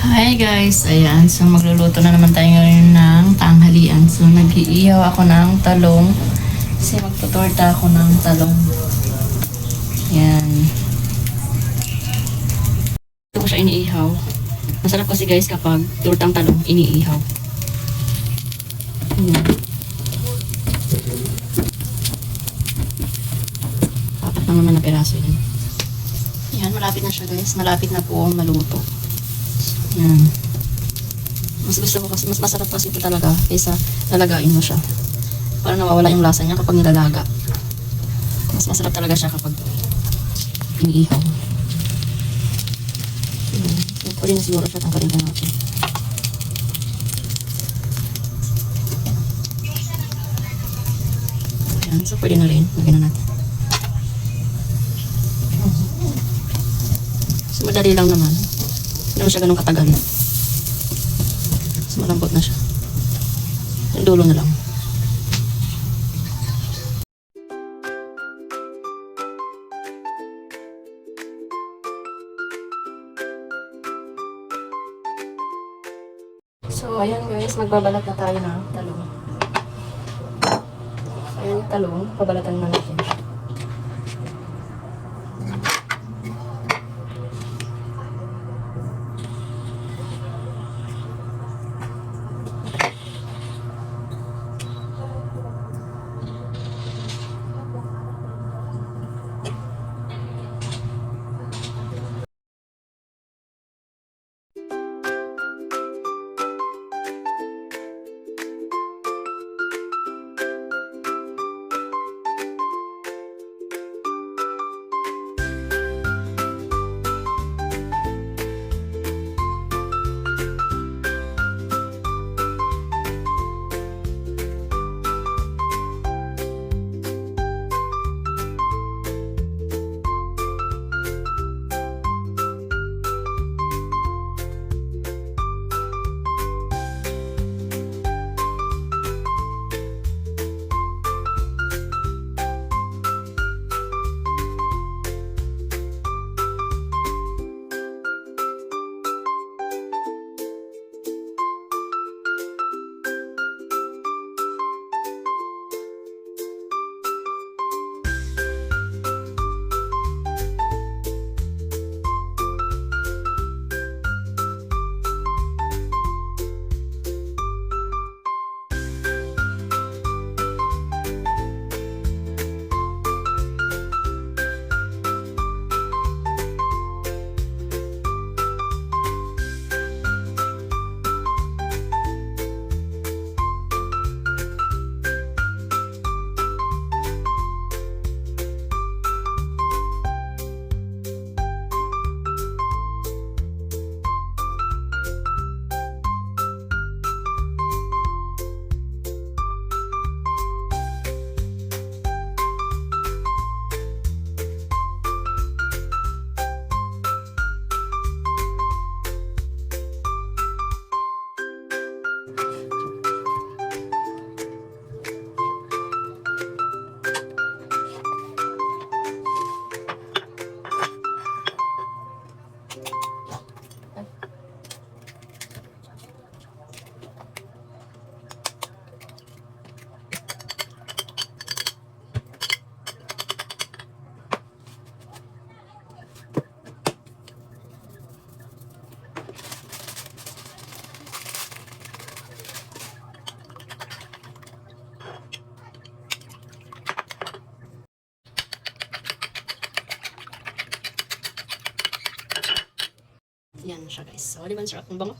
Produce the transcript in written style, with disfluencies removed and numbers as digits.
Hi guys, ayan. So magluluto na naman tayo ngayon ng tanghalian. So nag-iihaw ako ng talong. Kasi magtutorta ako ng talong. Ayan. Ito ko siya iniihaw. Masarap kasi guys kapag tortang talong iniihaw. Ayan. Apat lang naman na peraso yan. Ayan, malapit na siya guys. Malapit na po maluto. Yan. Mas gusto ko kasi, mas masarap kasi ito talaga kaysa lalagain mo siya. Para nawawala yung lasa niya kapag nilalaga. Mas masarap talaga siya kapag iniihaw. So, pwede na siguro siya, tanggalin na natin. Yan. So, pwede na rin. Lagyan na natin. So, madali lang naman. Hindi mo siya ganun katagal. So, malambot na siya. Yung dulo na lang. So, ayan guys, magbabalat na tayo ng talong. Ayan yung talong, pabalatan na natin. Yan siya guys. So, di ba ang sarap ng bango?